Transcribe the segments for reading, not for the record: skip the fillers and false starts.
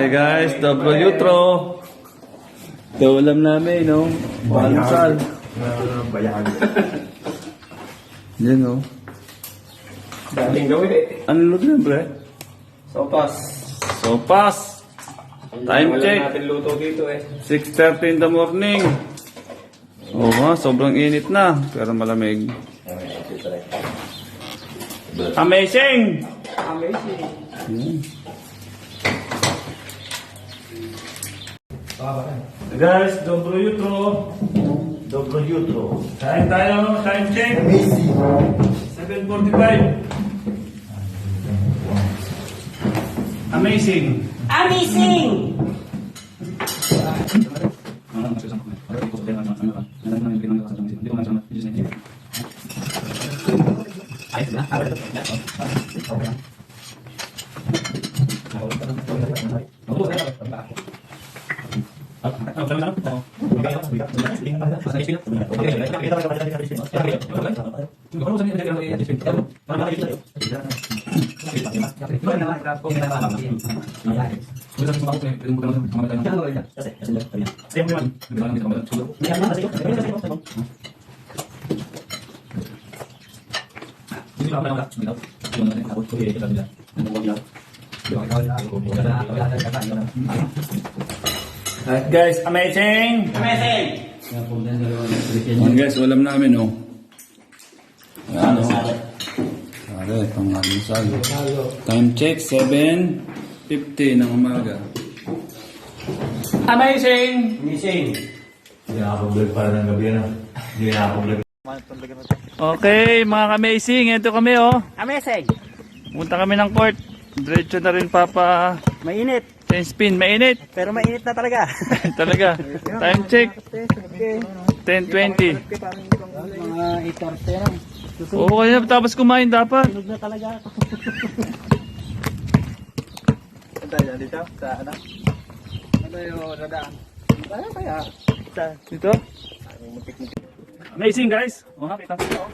Hi guys, Dobro Yutro. Ito ulam namin, no? Palusal. Bayan. Yan, no? Dating gawin eh. Ano luto yan, pre? Sopas. Sopas. Time Wala check. natin luto dito eh. 6:30 in the morning. Oo nga, sobrang init na. Pero malamig. Amazing! Amazing. Yan. Guys, Dobro Yutro. Dobro Yutro. Kain tayo, time check. Amazing. 7:45. Amazing. Amazing! Alright guys, amazing! Amazing! Yan guys, ulam namin, oh. Ano? Pare, itong aming salo. Time check, 7:50 ng umaga. Amazing! Amazing! Hindi na ako vlog para ng gabi na. Hindi na ako vlog. Okay, mga amazing, ito kami, oh. Amazing! Punta kami ng court. Diretso na rin papa Mainit! 10 spin, mainit. Pero mainit na talaga. Talaga. Time check, 10:20. Mga 8 yan. Oo, kaya tapos kumain dapat. Sunog na talaga ako. Saan tayo dito? Sa ano? Ano yung radaan? Ano kaya? Sa... Dito. Amazing guys. Oo nga, kita ko.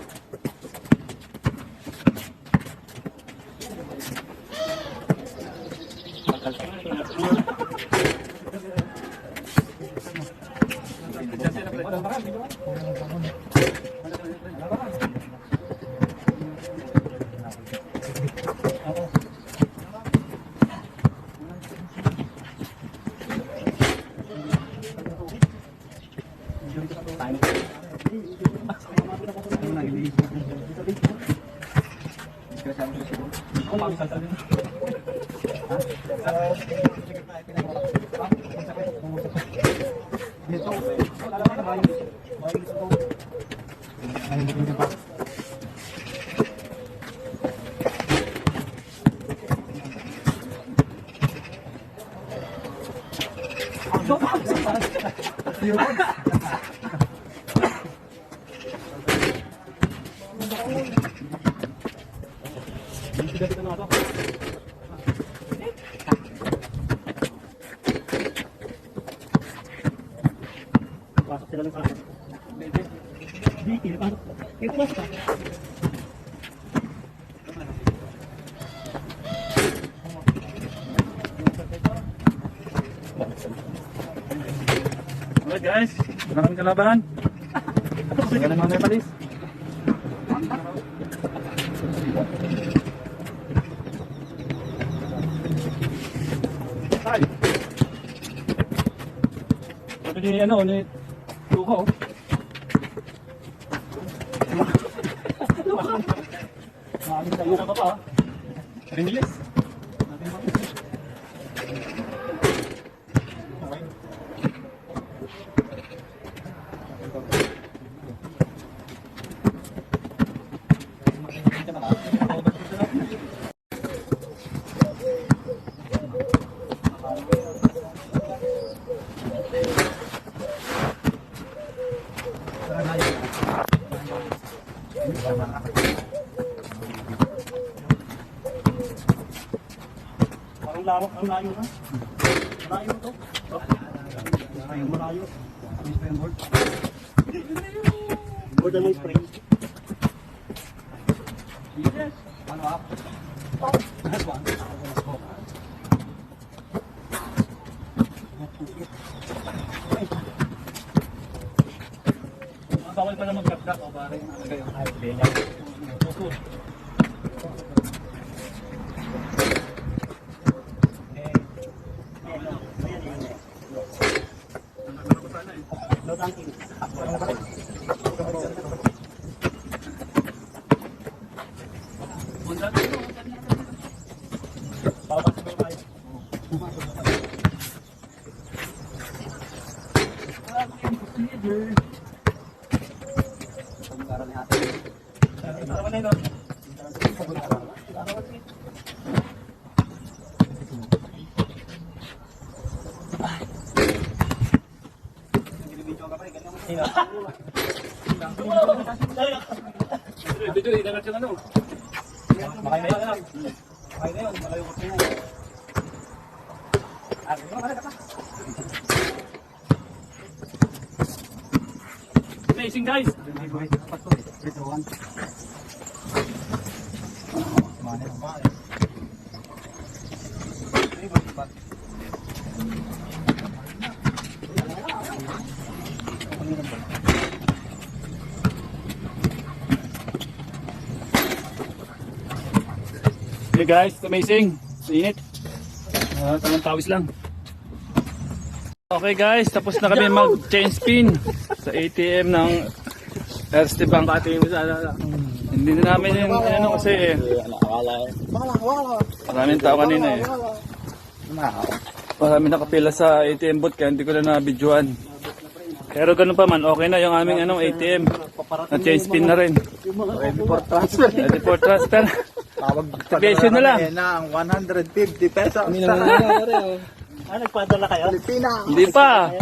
Pasok sila ng pasok. Dito, pasok. Ito pasok. Alright guys, wala kami kalabahan. Wala na mga palis. Ay! Sabi ni ano, ni Tuko. Maraming tayo ka pa. Ringilis. Parang lawak ang layo na. Malayo to. Malayo. Board ang spray. Yes. Ano up? Bawal pala mag-gap-gap o pare. Ay, hindi. Focus. Amazing guys! Hey guys, it's amazing. Init. Tamang tawis lang. Okay guys, tapos na kami mag-chain spin sa ATM ng Erste Bank. Hindi na namin yung ano kasi maraming tao kanina eh. Maraming nakapila sa ATM booth kaya hindi ko na na-videoan. Pero ganun pa man, okay na yung aming ATM. Na-chain spin na rin. Ready for transfer. Ready for transfer. Activation na lang. Ng 150 pesos. Nagpadala kayo? Pilipina. Hindi pa.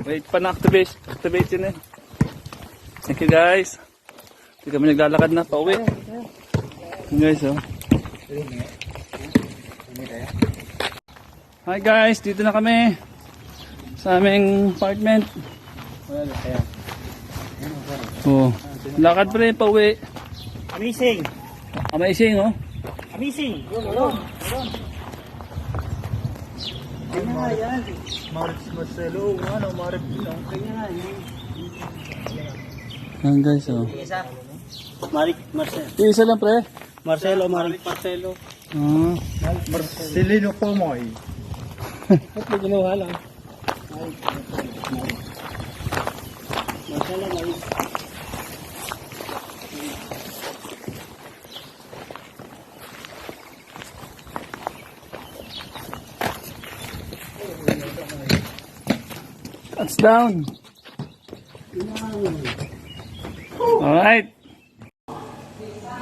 Wait pa na activation eh. Thank you guys. Hindi kami naglalakad na pauwi. Guys oh. Hi guys, dito na kami sa aming apartment. Oh, lakad pa rin pauwi. Amazing! Amazing oh. Amazing! Kaya yan. Marcelo, Marcelo. Kaya yan. Ayan guys oh. Marcelo. Isa lang pre. Marcelo. Marcelo. Ah. Marcelino Pomoy. Ba't may ginawa lang? Marcelo, Touchdown. Alright.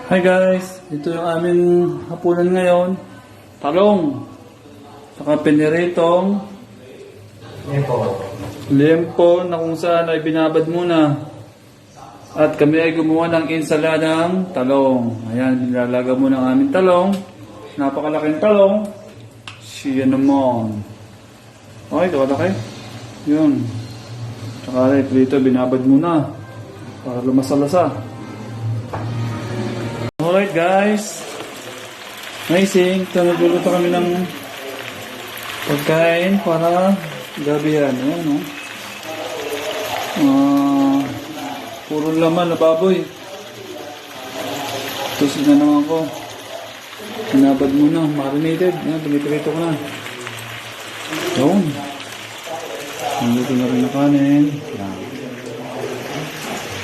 Hi guys. Ito yung aming hapunan ngayon. Talong. Saka piniritong lempo na kung saan ay binabad muna. At kami ay gumawa ng insaladang talong. Ayan, nilalaga muna ang aming talong. Napakalaking talong. Siya naman. Okay, ito kalaki. Yun. Tsaka ito binabad muna para lumasalasa. Alright guys. Amazing. Ito nagluluto kami ng pagkain para gabihan. Ayan no. Puro laman na baboy. Tusin na naman ko. Binabad muna. Marinated. Ayan, tumitrito ko na. Yun. Nandito na rin na kanin. Yan.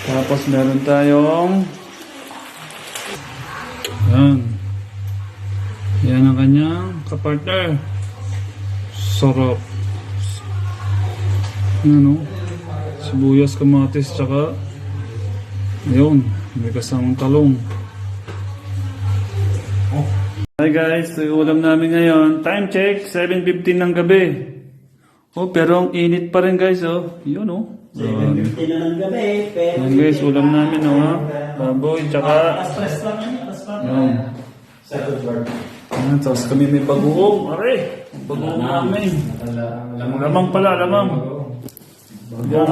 Tapos meron tayong yan ang kanyang kapartner. Sarap. Yan o. Sibuyas, kamatis, tsaka ayun, may kasamang talong. Hi guys, ito yung ulam namin ngayon. Time check, 7:15 ng gabi. Oh, pero ang init pa rin guys, oh. Yun, oh. ng gabi, pero... Yan guys, ulam namin, oh. Baboy, tsaka... Stress lang yan. Yan. Yan, tapos kami may bagoong. Are, bagoong namin. Lamang pala, lamang. Yan,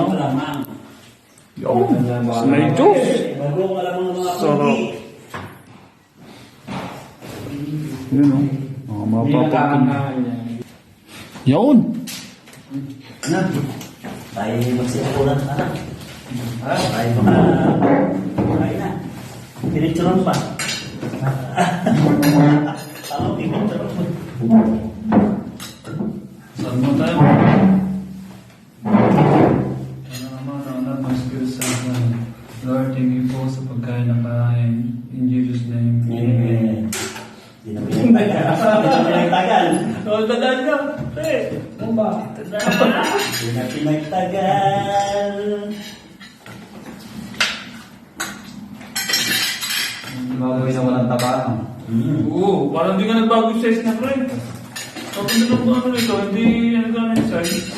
oh. Yan, may juice. Bago ka lang mga Sarap. Yun, oh. Mga mapapagkin. Yun. Ano? Tayo magsipulan na anak. Tayo baka kain na. Pinituron pa. Tama, pinituron pa. Saan mo tayo? Ano naman, anak, mas good sa akin. Lord, thank you po sa pagkain ng kain. In Jesus' name. Hindi na pinagtagal. Hindi na pinagtagal. Oh, tandaan nyo. Ano ba? Hindi na pinagtagal. Gagawin na walang taba. Oo, parang hindi ka nagbago yung size na friend. Kapag nilong ko ano ito, hindi ano ka na yung size.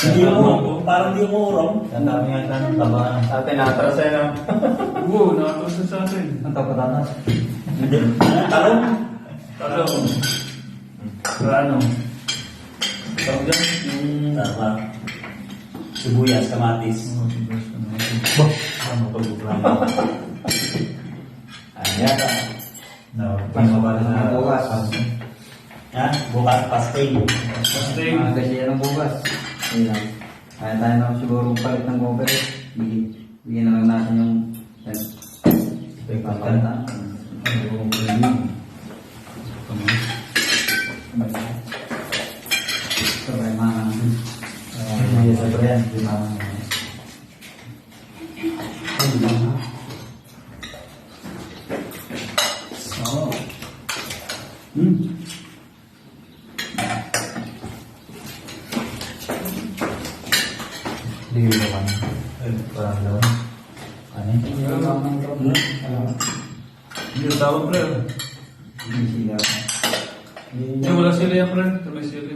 Hindi mo, parang di mo urong. Ang dami nga ito ng taba. Sa atin, nakatras sa'yo na. Oo, nakatusan sa atin. Ang tapatanas. Hindi. Tarong. Talong. Ano? Tawag dyan? Yung... Tama. Sibuyas, kamatis. Oh, sibuyas ka na. Ano to, bukrang? Ayan. No, pangabala na bukas. Ha? Bukas pasting. Pasting. Kasi yan ang bukas. Ayan. Kaya tayo na siguro palit ng gober. Bigyan na lang natin yung pagpapalita. Sabay mga hindi sabay yan. Di mga Oo. Hindi yung lawan. Parang lawan. Ano? Hindi yung tawag pre. Hindi sila. Hindi, wala sila yan pre. Sabay sila.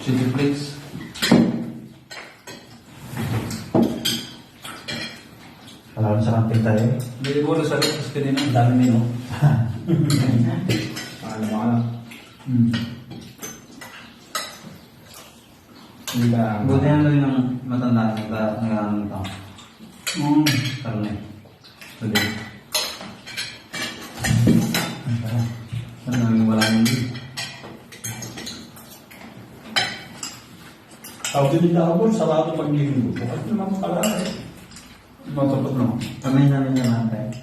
Chili flakes. Alam sa kamping tayo. Hindi ko wala sa lapis kanina. Ang dami menu. Alam mo alam. Buti yan lang yung matanda ng tao. Karne. Pwede. Saan namin wala yung Tawag din nila ako, sarado pag-linggo. Bakit naman pala eh? Matapat na. Kamay namin yung natin.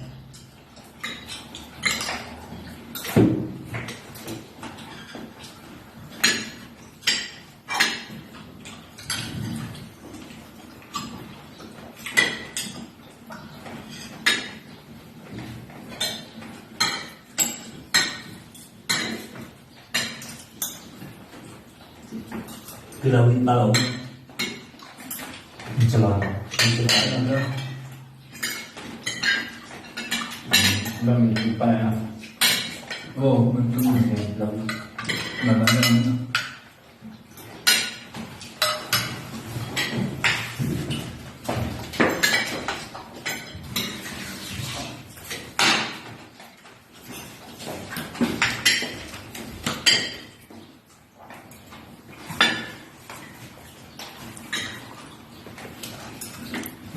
Gilawin talong. Salamat. Lamig pa yan. Oo, magtulog. Naganda.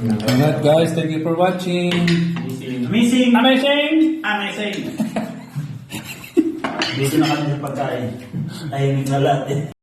Alright guys, thank you for watching. Amazing! Amazing! Amazing! Dito na kami sa pagkain. Tahimik na lahat eh.